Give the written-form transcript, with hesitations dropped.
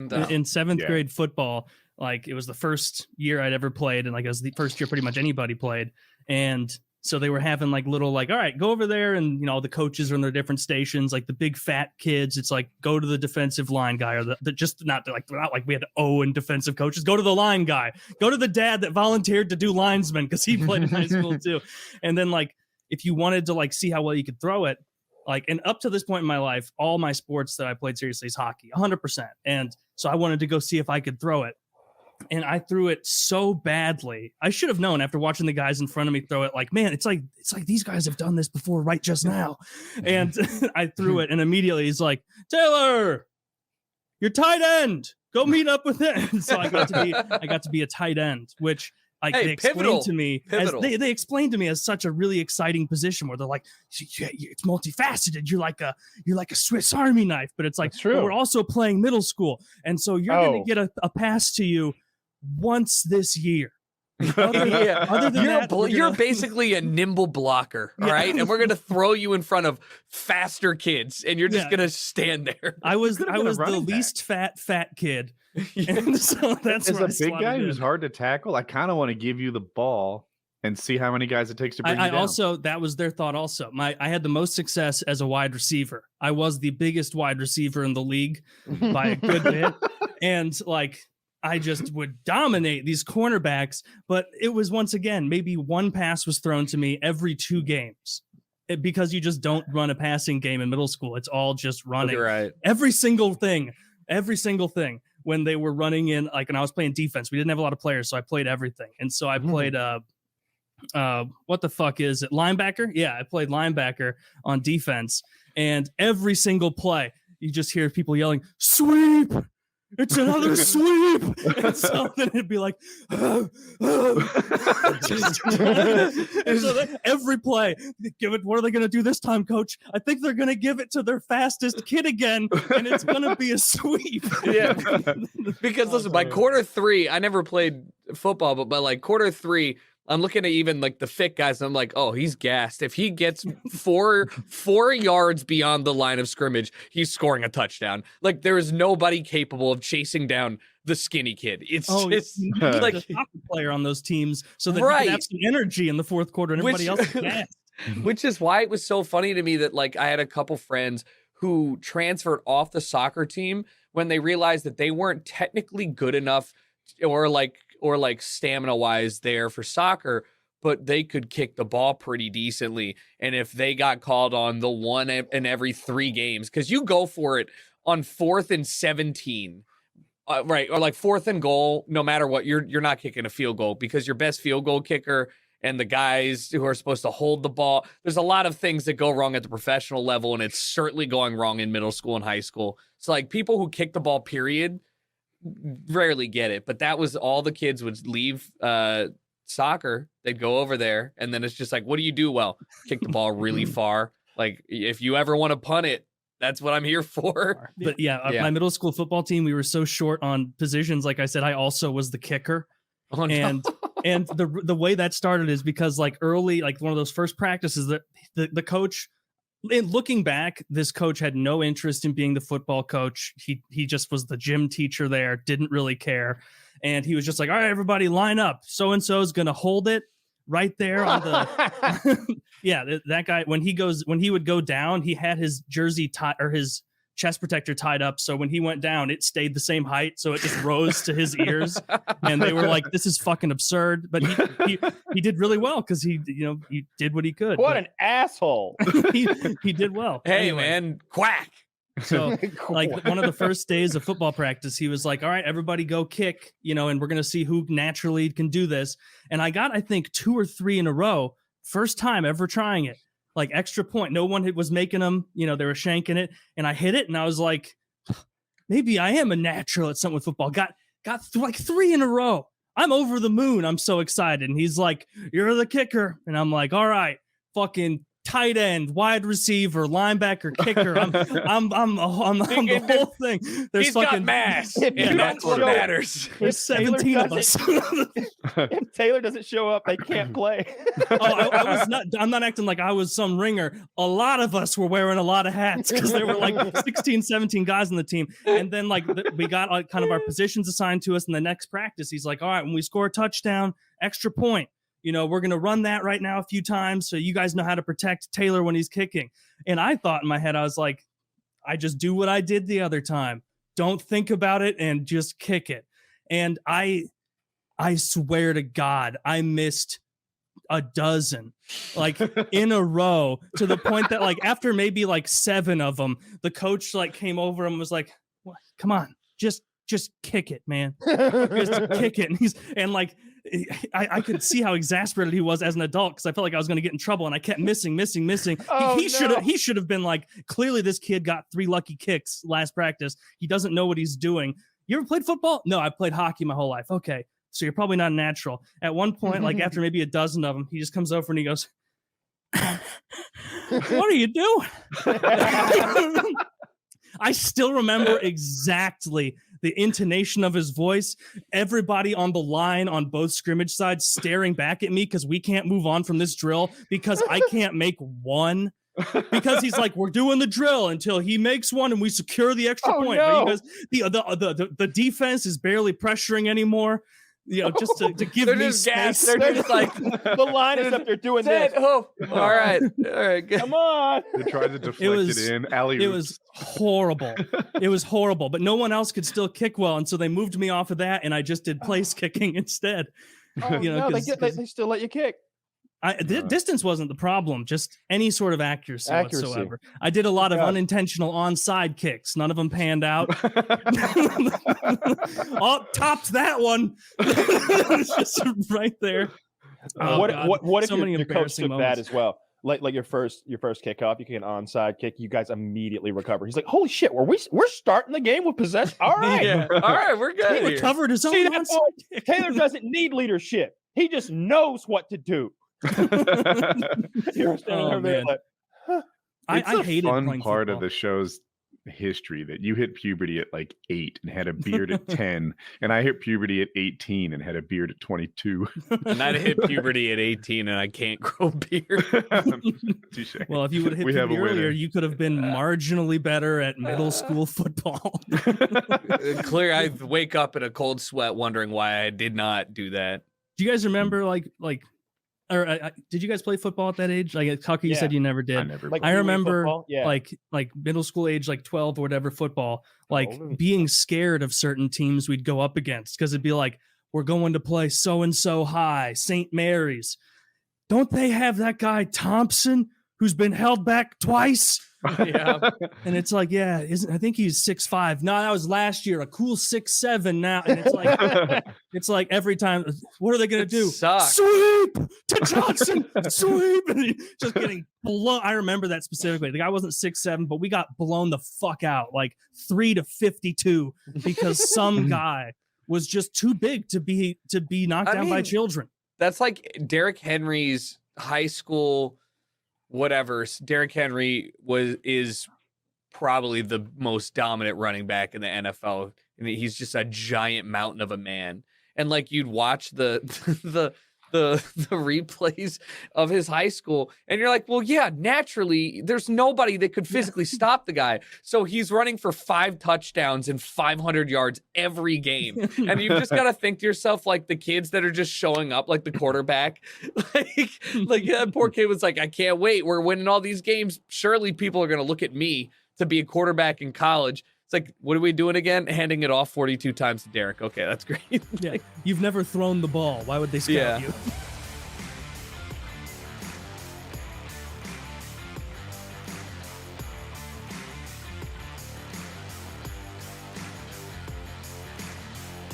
though. In seventh grade football, like it was the first year I'd ever played, and like it was the first year pretty much anybody played. And so they were having like little like, all right, go over there, and you know, the coaches are in their different stations, like the big fat kids. It's like go to the defensive line guy, or the just not like we had Owen defensive coaches. Go to the line guy. Go to the dad that volunteered to do linesman because he played in high school too. And then like if you wanted to like see how well you could throw it, like, and up to this point in my life, all my sports that I played seriously is hockey, 100%. And so I wanted to go see if I could throw it. And I threw it so badly. I should have known after watching the guys in front of me throw it, like, man, it's like these guys have done this before right just now. And I threw it, and immediately he's like, Taylor, you're tight end. Go meet up with him. So I got to be a tight end, which like they explained to me as they explained to me as such a really exciting position where they're like, yeah, it's multifaceted. You're like a Swiss Army knife, but it's like we're also playing middle school, and so you're going to get a pass to you once this year. Other than you're basically a nimble blocker, all right? And we're gonna throw you in front of faster kids, and you're just gonna stand there. I was the least fat kid. And so that's as a big guy who's hard to tackle. I kind of want to give you the ball and see how many guys it takes to bring you down. Also, that was their thought also. I had the most success as a wide receiver. I was the biggest wide receiver in the league by a good bit. And like I just would dominate these cornerbacks, but it was once again, maybe one pass was thrown to me every 2 games. Because you just don't run a passing game in middle school. It's all just running. Right. Every single thing. When they were running in, like, and I was playing defense, we didn't have a lot of players, so I played everything. And so I played, what the fuck is it? Linebacker? Yeah, I played linebacker on defense. And every single play, you just hear people yelling, sweep! It's another sweep. And so then it'd be like, and so every play, give it. What are they going to do this time, coach? I think they're going to give it to their fastest kid again, and it's going to be a sweep. Yeah, because listen, by quarter 3, I never played football, but by like quarter 3, I'm looking at even like the fit guys, and I'm like, oh, he's gassed. If he gets four yards beyond the line of scrimmage, he's scoring a touchdown. Like there is nobody capable of chasing down the skinny kid. It's just like a soccer player on those teams, so that you can have some energy in the fourth quarter, and everybody else is gassed. Which is why it was so funny to me that like I had a couple friends who transferred off the soccer team when they realized that they weren't technically good enough or like stamina wise there for soccer, but they could kick the ball pretty decently. And if they got called on the one in every 3 games, because you go for it on 4th and 17, right, or like 4th and goal, no matter what, you're not kicking a field goal because your best field goal kicker and the guys who are supposed to hold the ball, there's a lot of things that go wrong at the professional level, and it's certainly going wrong in middle school and high school. So like people who kick the ball, period, rarely get it, but that was all the kids would leave soccer. They'd go over there, and then it's just like, what do you do? Well, kick the ball really far. Like if you ever want to punt it, that's what I'm here for. But my middle school football team, we were so short on positions. Like I said, I also was the kicker. Oh, no. And the way that started is because like early, like one of those first practices that the coach, in looking back, this coach had no interest in being the football coach. He just was the gym teacher there, didn't really care. And he was just like, all right, everybody line up. So-and-so is going to hold it right there on the, that guy, when he would go down, he had his jersey tie or his chest protector tied up. So when he went down, it stayed the same height. So it just rose to his ears. And they were like, this is fucking absurd. But he did really well because he did what he could. What an asshole. he did well. Hey, anyway, man, quack. So like one of the first days of football practice, he was like, all right, everybody go kick, and we're going to see who naturally can do this. And I got, I think 2 or 3 in a row. First time ever trying it. Like extra point. No one was making them, they were shanking it, and I hit it, and I was like, maybe I am a natural at something with football. Got like 3 in a row. I'm over the moon. I'm so excited. And he's like, you're the kicker. And I'm like, all right, fucking tight end, wide receiver, linebacker, kicker. I'm the whole thing. There's He's fucking got mass, If you and that's don't what show- matters. There's If Taylor 17 of us. If Taylor doesn't show up, they can't play. I was not. I'm not acting like I was some ringer. A lot of us were wearing a lot of hats because there were like 16, 17 guys on the team. And then like we got kind of our positions assigned to us. In the next practice, he's like, "All right, when we score a touchdown, extra point. You know, we're gonna run that right now a few times, so you guys know how to protect Taylor when he's kicking." And I thought in my head, I was like, I just do what I did the other time. Don't think about it and just kick it. And I swear to God, I missed a dozen like in a row, to the point that like after maybe like 7 of them, the coach like came over and was like, "Come on, just kick it, man. Just kick it." And like I could see how exasperated he was as an adult, because I felt like I was going to get in trouble, and I kept missing. Oh, He should have been like, clearly this kid got 3 lucky kicks last practice. He doesn't know what he's doing. You ever played football? No, I played hockey my whole life. Okay, so you're probably not a natural. At one point, like after maybe a dozen of them, he just comes over and he goes, "What are you doing?" I still remember exactly the intonation of his voice. Everybody on the line on both scrimmage sides staring back at me because we can't move on from this drill because I can't make one. Because he's like, "We're doing the drill until he makes one and we secure the extra point." No. Because the defense is barely pressuring anymore. You know, just to give They're me just space. gassed. They're just like, The line is up there doing this. all right, good. Come on. They tried to deflect it in. Alley-oops. It was horrible. It was horrible, but no one else could still kick well, and so they moved me off of that, and I just did place kicking instead. Oh, You know, no, 'cause- they still let you kick. Distance wasn't the problem, just any sort of accuracy whatsoever. I did a lot of God. unintentional onside kicks. None of them panned out. Oh, topped that one. It's just right there. Oh, God. What if So your, many your coach embarrassing took moments. that as well? Like your first kickoff, you kick an onside kick, you guys immediately recover. He's like, "Holy shit, we're starting the game with possession. All right." Yeah. All right, we're good. He here. recovered his own See that onside boy? kick. Taylor doesn't need leadership. He just knows what to do. You're standing Oh, over there man. like, It's I a hated fun playing part of football. the show's history that you hit puberty at like 8 and had a beard at 10, and I hit puberty at 18 and had a beard at 22. And I hit puberty at 18 and I can't grow beard. Touche. Well, if you would have hit We have puberty a winner. earlier, you could have been marginally better at middle school football. Clear, I wake up in a cold sweat wondering why I did not do that. Do you guys remember did you guys play football at that age? Like Tucker, you Yeah. said you never did. I never. like I Pee Wee remember football? Yeah. like middle school age, like 12 or whatever football, like Oh. being scared of certain teams we'd go up against, because it'd be like, "We're going to play so-and-so high, St. Mary's. Don't they have that guy Thompson who's been held back twice?" Yeah. And it's like, "Yeah, I think he's 6'5". No, that was last year, a cool 6'7" now. And it's like every time, what are they gonna do? Sucks. Sweep to Johnson, sweep, and he just getting blown. I remember that specifically. The guy wasn't 6'7", but we got blown the fuck out, like 3-52, because some guy was just too big to be knocked down by mean, children. That's like Derrick Henry's high school, whatever. Derrick Henry is probably the most dominant running back in the NFL. I mean, he's just a giant mountain of a man. And like you'd watch the replays of his high school, and you're like, well, yeah, naturally, there's nobody that could physically stop the guy. So he's running for 5 touchdowns and 500 yards every game. And you've just got to think to yourself, like the kids that are just showing up, like the quarterback, like that poor kid was like, "I can't wait. We're winning all these games. Surely people are going to look at me to be a quarterback in college." It's like, what are we doing again? Handing it off 42 times to Derek. Okay, that's great. Yeah, you've never thrown the ball. Why would they scout Yeah. you?